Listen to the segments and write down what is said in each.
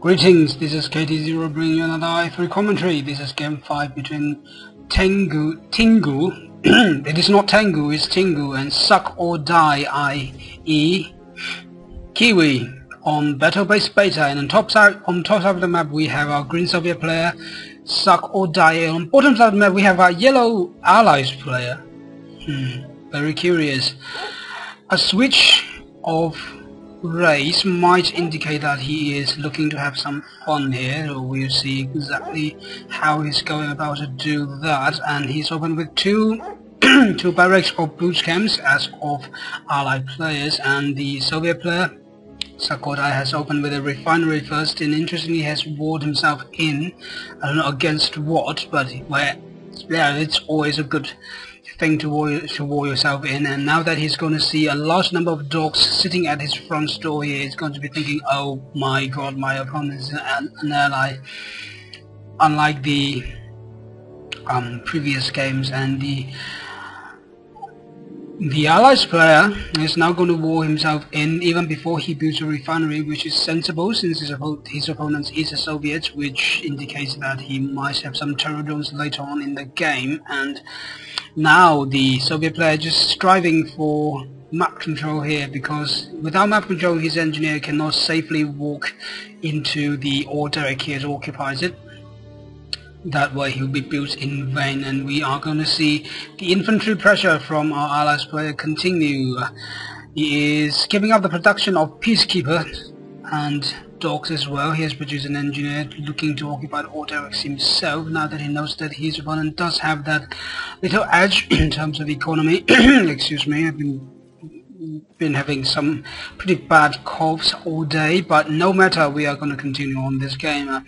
Greetings, this is KT0 bringing you another i3 commentary. This is game 5 between Tingu, it is not Tengu, it's Tingu, and Suck or Die, i.e. Kiwi, on battle-based beta, and on top side of the map we have our green Soviet player, Suck or Die. On bottom side of the map we have our yellow allies player. Very curious. A switch of race might indicate that he is looking to have some fun here, so we'll see exactly how he's going about to do that. And he's open with two barracks or boot camps as of allied players, and the Soviet player Sakodai has opened with a refinery first, and interestingly has walled himself in. I don't know against what, but it's always a good thing to wall yourself in. And now that he's going to see a large number of dogs sitting at his front door here, he's going to be thinking, oh my god, my opponent is an ally. Unlike the previous games, and the allies player is now going to wall himself in even before he builds a refinery, which is sensible since his opponent is a Soviet, which indicates that he might have some terror drones later on in the game. And now the Soviet player just striving for map control here, because without map control his engineer cannot safely walk into the order here to occupies it. That way he'll be built in vain, and we are going to see the infantry pressure from our allies player continue. He is keeping up the production of Peacekeeper and dogs as well. He has produced an engineer looking to occupy the order himself, now that he knows that his opponent does have that little edge in terms of economy. Excuse me, I've been having some pretty bad coughs all day, but no matter, we are going to continue on this game.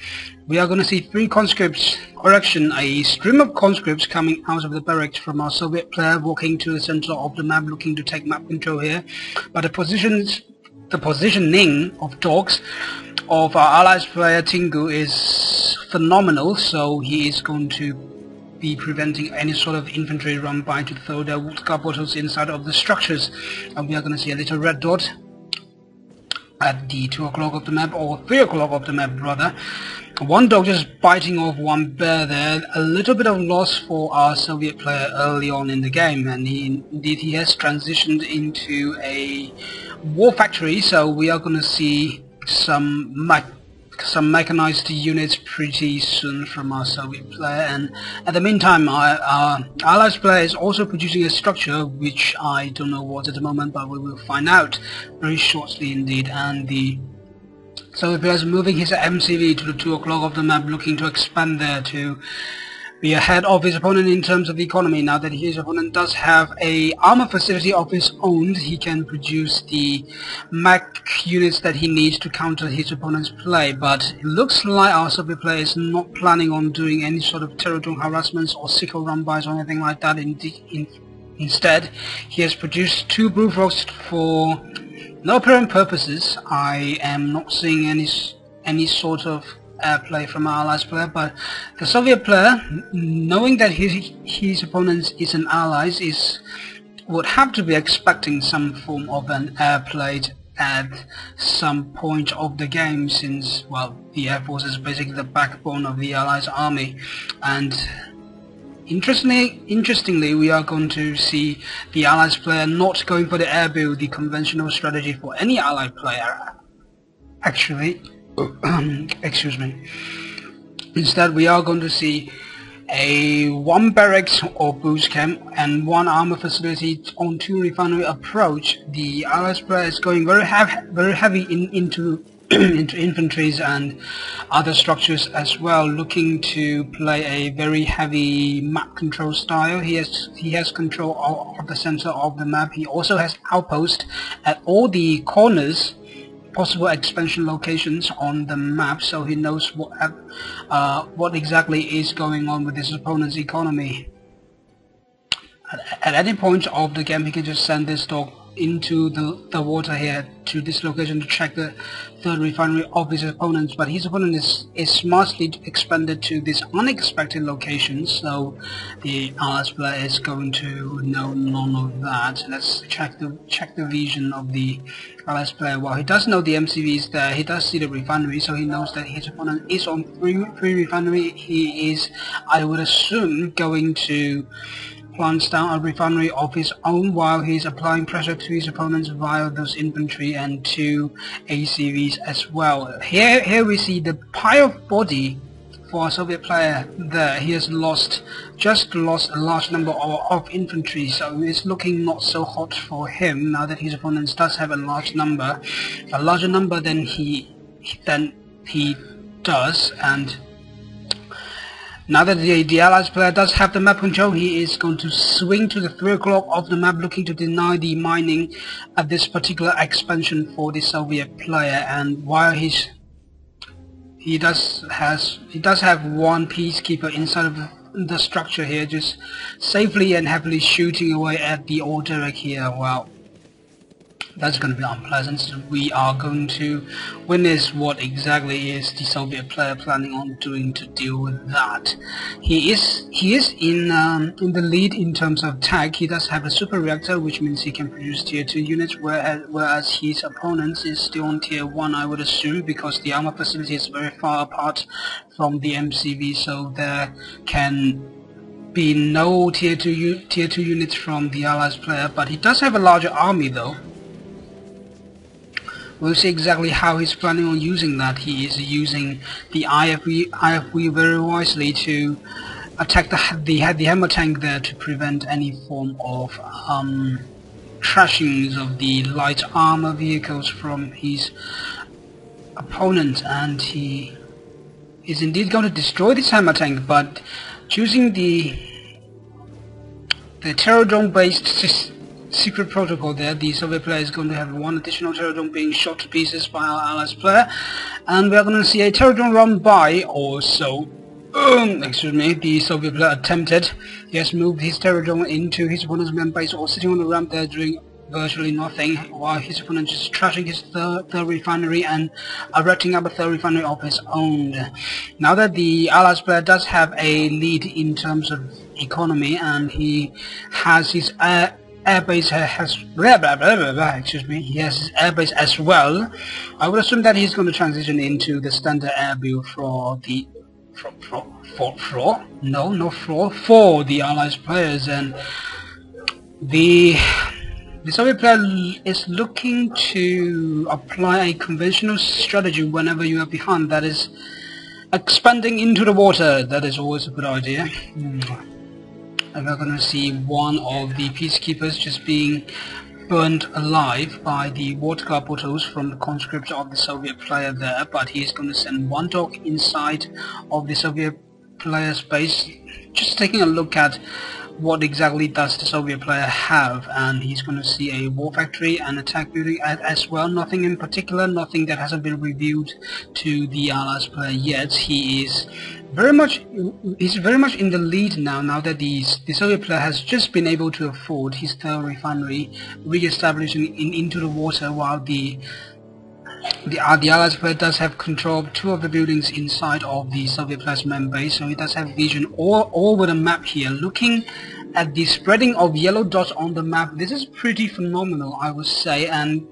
We are going to see a stream of conscripts coming out of the barracks from our Soviet player, walking to the center of the map, looking to take map control here. But the positioning of dogs of our allies player Tingu is phenomenal, so he is going to be preventing any sort of infantry run by to throw their vodka bottles inside of the structures. And we are going to see a little red dot at the 2 o'clock of the map, or 3 o'clock of the map rather. One dog just biting off one bear there. A little bit of loss for our Soviet player early on in the game, and indeed he has transitioned into a war factory, so we are going to see some mechanized units pretty soon from our Soviet player. And at the meantime, our allies player is also producing a structure which I don't know what at the moment, but we will find out very shortly indeed. And the Soviet player is moving his MCV to the 2 o'clock of the map, looking to expand there to be ahead of his opponent in terms of economy. Now that his opponent does have a armor facility of his own, he can produce the mech units that he needs to counter his opponent's play. But it looks like our Soviet player is not planning on doing any sort of terror drone harassments or sickle run-bys or anything like that. Instead, he has produced 2 Bullfrogs for no apparent purposes. I am not seeing any sort of play from our allies player, but the Soviet player, knowing that his opponent is an ally, would have to be expecting some form of an air play at some point of the game, since, well, the Air Force is basically the backbone of the allies army. And interestingly, we are going to see the allies player not going for the air build, the conventional strategy for any allied player, actually. Excuse me. Instead, we are going to see a 1 barracks or boost camp and 1 armor facility on 2 refinery approach. The allies player is going very heavy into infantries and other structures as well, looking to play a very heavy map control style. He has control of the center of the map. He also has outposts at all the corners, possible expansion locations on the map, so he knows what exactly is going on with his opponent's economy. At any point of the game, he can just send this dog into the water here to this location to check the third refinery of his opponents, but his opponent is smartly expanded to this unexpected location, so the RS player is going to know none of that. Let's check the vision of the RS player. Well, he does know the MCV is there, he does see the refinery, so he knows that his opponent is on three refinery. He is, I would assume, going to plants down a refinery of his own while he's applying pressure to his opponents via those infantry and 2 ACVs as well. Here we see the pile of body for a Soviet player there. He has just lost a large number of infantry, so it's looking not so hot for him now that his opponent does have a larger number than he does. And now that the Allies player does have the map control, he is going to swing to the 3 o'clock of the map, looking to deny the mining at this particular expansion for the Soviet player. And while he does have one peacekeeper inside of the structure here, just safely and happily shooting away at the Orderic here. Well, that's going to be unpleasant. So we are going to witness what exactly is the Soviet player planning on doing to deal with that. He is in the lead in terms of tag. He does have a super reactor, which means he can produce tier 2 units, whereas his opponent is still on tier 1, I would assume, because the armor facility is very far apart from the MCV, so there can be no tier 2 units from the Allies player. But he does have a larger army though. We'll see exactly how he's planning on using that. He is using the IFV very wisely to attack the hammer tank there to prevent any form of trashings of the light armor vehicles from his opponent, and he is indeed going to destroy this hammer tank, but choosing the terror drone based secret protocol there, the Soviet player is going to have one additional terror drone being shot to pieces by our Allies player, and we are going to see a terror drone run by, or so excuse me, the Soviet player attempted. He has moved his terror drone into his opponent's main base, or sitting on the ramp there doing virtually nothing, while his opponent is trashing his third refinery and erecting up a third refinery of his own. Now that the Allies player does have a lead in terms of economy, and he has his airbase he has his airbase as well, I would assume that he's going to transition into the standard air build for the for the Allies players, and the Soviet player is looking to apply a conventional strategy whenever you are behind, that is expanding into the water. That is always a good idea. And we're going to see one of the peacekeepers just being burned alive by the water car bottles from the conscripts of the Soviet player there, but he's going to send one dog inside of the Soviet player's base, just taking a look at what exactly does the Soviet player have, and he's going to see a war factory and attack building as well. Nothing in particular, nothing that hasn't been revealed to the Allies player yet. He's very much in the lead now that the Soviet player has just been able to afford his third refinery re-establishing into the water, while the Allies player does have control of 2 of the buildings inside of the Soviet player's main base, so he does have vision all over the map here. Looking at the spreading of yellow dots on the map, this is pretty phenomenal, I would say, and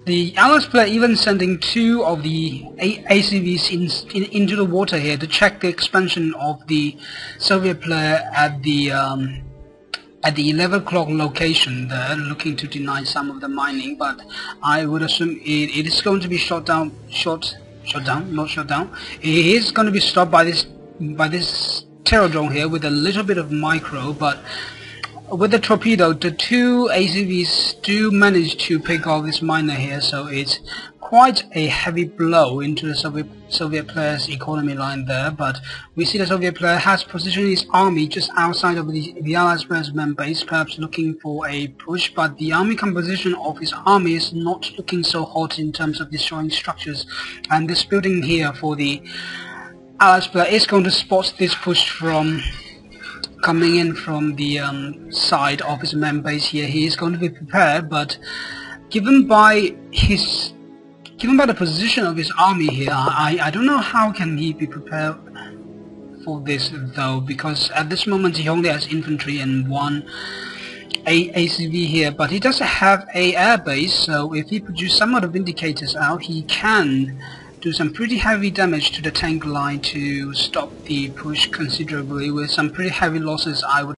the Allies player even sending 2 of the ACVs into the water here to check the expansion of the Soviet player at the 11 o'clock location there, looking to deny some of the mining, but I would assume it is going to be shot down. It is going to be stopped by this terror drone here with a little bit of micro, but with the torpedo, the 2 ACVs do manage to pick off this miner here, so it's quite a heavy blow into the Soviet player's economy line there. But we see the Soviet player has positioned his army just outside of the Allies player's main base, perhaps looking for a push, but the army composition of his army is not looking so hot in terms of destroying structures, and this building here for the Allies player is going to spot this push from coming in from the side of his main base here, he is going to be prepared, but given by the position of his army here, I don't know how can he be prepared for this though, because at this moment he only has infantry and one ACV here, but he doesn't have a air base, so if he produces some of the indicators out, he can do some pretty heavy damage to the tank line to stop the push considerably with some pretty heavy losses, I would